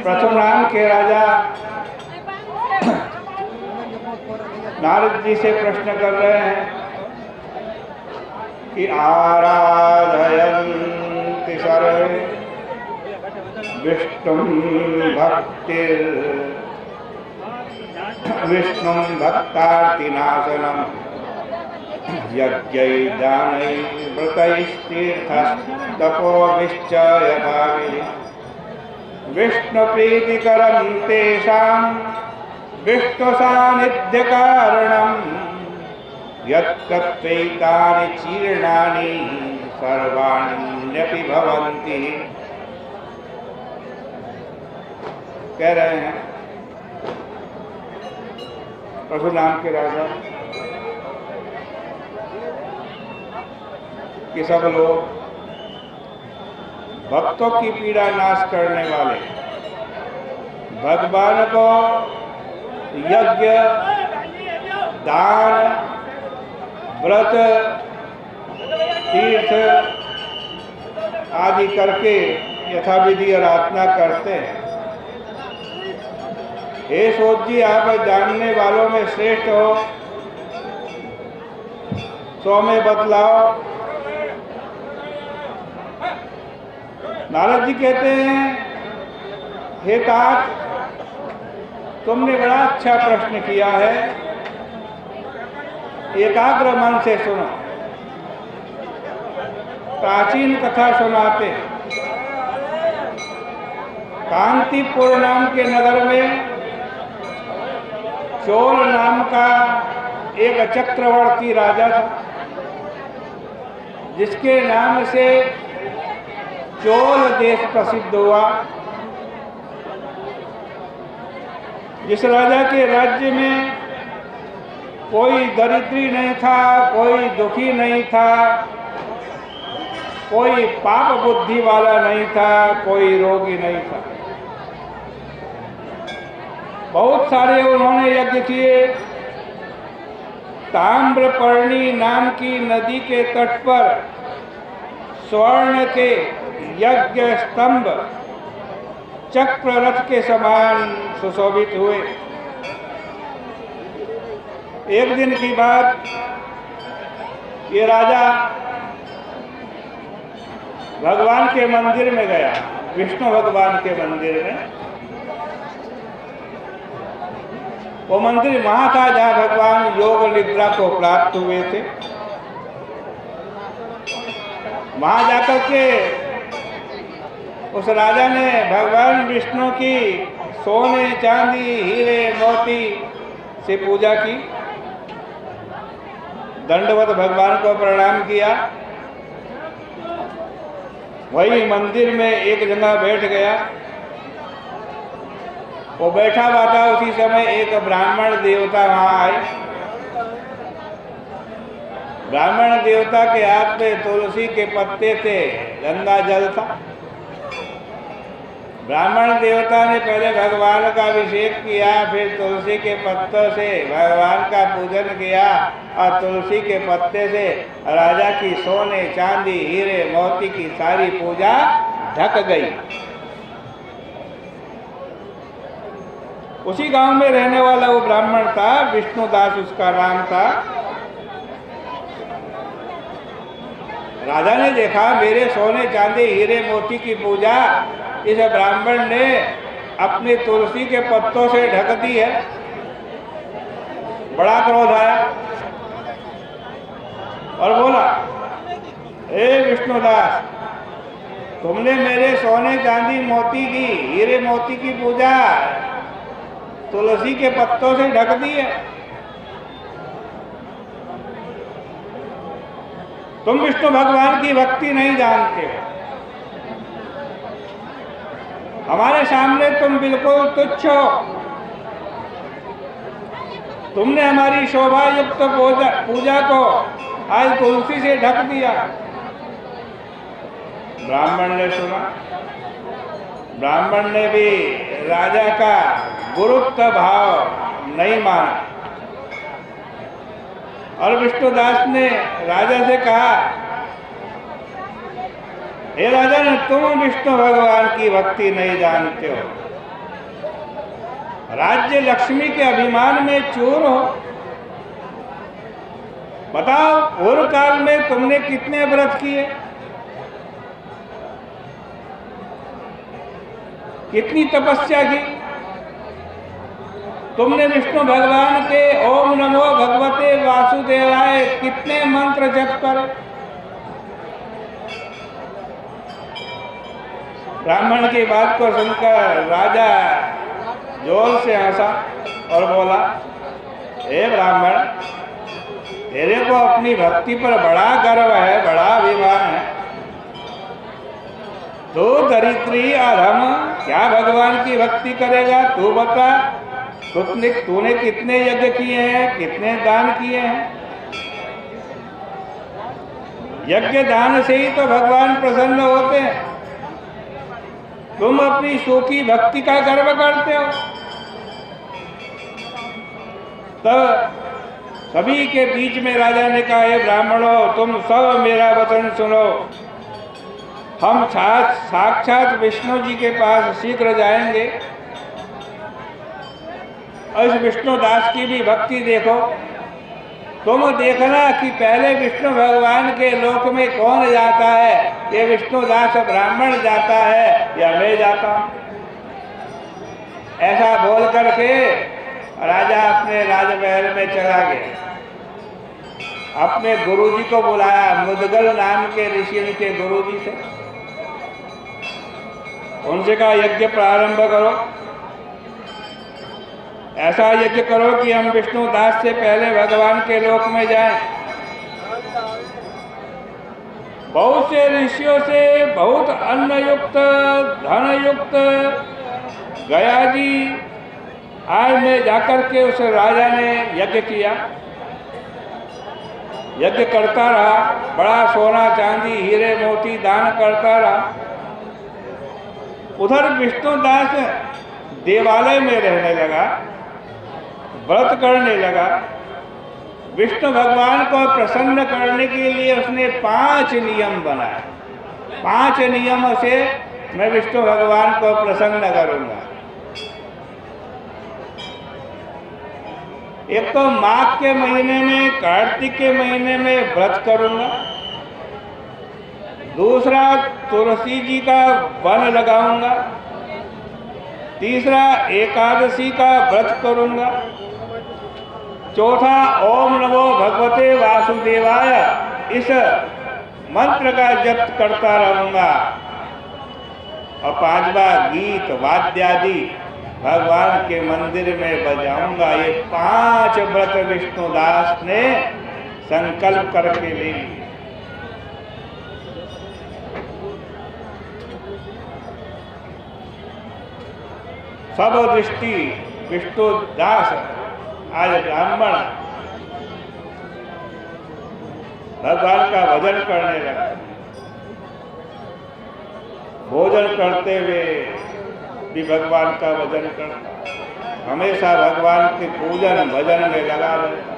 परशुराम के राजा नारद जी से प्रश्न कर रहे हैं कि आराधयन्ति सर्वे विष्णुं भक्तार्तिनाशनं यज्ञै दानै व्रतैस्तीर्थस्तपोभिश्च यथाविधि विष्णुप्रीतिकरं तेषां विष्णुसान्निध्यकारणं यत्तत्त्वैतानि चीर्णानि सर्वाण्यपि भवन्ति। कह रहे हैं परशुराम के राजा कि सब लोग भक्तों की पीड़ा नाश करने वाले भगवान को यज्ञ दान व्रत तीर्थ आदि करके यथाविधि आराधना करते हैं। हे सोच जी, आप जानने वालों में श्रेष्ठ हो, सो में बतलाओ। नारद जी कहते हैं, हे तात, तुमने बड़ा अच्छा प्रश्न किया है, एकाग्र मन से सुनो। प्राचीन कथा सुनाते। कांतिपुर नाम के नगर में चोल नाम का एक चक्रवर्ती राजा था, जिसके नाम से चोल देश प्रसिद्ध हुआ। जिस राजा के राज्य में कोई दरिद्री नहीं था, कोई दुखी नहीं था, कोई पाप बुद्धि वाला नहीं था, कोई रोगी नहीं था। बहुत सारे उन्होंने यज्ञ किए। ताम्रपर्णी नाम की नदी के तट पर स्वर्ण के यज्ञ स्तंभ चक्र रथ के समान सुशोभित हुए। एक दिन की बात, ये राजा भगवान के मंदिर में गया, विष्णु भगवान के मंदिर में। वो मंदिर वहां था जहां भगवान योग निद्रा को प्राप्त हुए थे। वहां जाकर के उस राजा ने भगवान विष्णु की सोने चांदी हीरे मोती से पूजा की, दंडवत भगवान को प्रणाम किया। वही मंदिर में एक जगह बैठ गया। वो बैठा हुआ था, उसी समय एक ब्राह्मण देवता वहां आए। ब्राह्मण देवता के हाथ में तुलसी के पत्ते थे, गंगा जल था। ब्राह्मण देवता ने पहले भगवान का अभिषेक किया, फिर तुलसी के पत्तों से भगवान का पूजन किया और तुलसी के पत्ते से राजा की सोने चांदी हीरे मोती की सारी पूजा ढक गई। उसी गांव में रहने वाला वो ब्राह्मण था, विष्णुदास उसका नाम था। राजा ने देखा मेरे सोने चांदी हीरे मोती की पूजा इस ब्राह्मण ने अपनी तुलसी के पत्तों से ढक दी है। बड़ा क्रोध आया और बोला, हे विष्णुदास, तुमने मेरे सोने चांदी मोती की हीरे मोती की पूजा तुलसी के पत्तों से ढक दी है। तुम विष्णु भगवान की भक्ति नहीं जानते हो। हमारे सामने तुम बिल्कुल तुच्छ हो। तुमने हमारी शोभा युक्त पूजा को आज तुलसी से ढक दिया। ब्राह्मण ने सुना। ब्राह्मण ने भी राजा का गुरुत्व भाव नहीं माना और विष्णुदास ने राजा से कहा, हे राजन, तुम विष्णु भगवान की भक्ति नहीं जानते हो, राज्य लक्ष्मी के अभिमान में चूर हो। बताओ, पूर्व काल में तुमने कितने व्रत किए, कितनी तपस्या की, तुमने विष्णु भगवान के ओम नमो भगवते वासुदेवाय कितने मंत्र जप करे। ब्राह्मण की बात को सुनकर राजा जोर से हंसा और बोला, हे ब्राह्मण, तेरे को अपनी भक्ति पर बड़ा गर्व है, बड़ा अभिमान है। तो दरिद्री अधम, क्या भगवान की भक्ति करेगा? तू बता, तूने कितने यज्ञ किए हैं, कितने दान किए हैं? यज्ञ दान से ही तो भगवान प्रसन्न होते हैं। तुम अपनी सूखी भक्ति का गर्व करते हो। तब सभी के बीच में राजा ने कहा, हे ब्राह्मणों, तुम सब मेरा वचन सुनो। हम साक्षात विष्णु जी के पास शीघ्र जाएंगे। इस विष्णु दास की भी भक्ति देखो। तुम देखना कि पहले विष्णु भगवान के लोक में कौन जाता है, ये विष्णु दास ब्राह्मण जाता है या मैं जाता हूं। ऐसा बोल करके राजा अपने राजमहल में चला गया। अपने गुरुजी को बुलाया, मुदगल नाम के ऋषि, उनके गुरुजी से उनसे कहा, यज्ञ प्रारंभ करो, ऐसा यज्ञ करो कि हम विष्णु दास से पहले भगवान के लोक में जाएं। बहुत से ऋषियों से बहुत अन्न युक्त, धन युक्त गया जी। आज में जाकर के उस राजा ने यज्ञ किया, यज्ञ करता रहा, बड़ा सोना चांदी हीरे मोती दान करता रहा। उधर विष्णु दास देवालय में रहने लगा, व्रत करने लगा। विष्णु भगवान को प्रसन्न करने के लिए उसने 5 नियम बनाए। 5 नियमों से मैं विष्णु भगवान को प्रसन्न करूंगा। एक तो माघ के महीने में, कार्तिक के महीने में व्रत करूंगा। दूसरा, तुलसी जी का वन लगाऊंगा। तीसरा, एकादशी का व्रत करूंगा। चौथा, ओम नमो भगवते वासुदेवाय, इस मंत्र का जप करता रहूंगा। और 5वां, गीत वाद्यादि भगवान के मंदिर में बजाऊंगा। ये 5 व्रत विष्णुदास ने संकल्प करके ले लिए। सब दृष्टि विष्णुदास आज ब्राह्मण भगवान का भजन करने लगा। भोजन करते हुए भी भगवान का भजन करता, हमेशा भगवान के पूजन भजन में लगा रहता।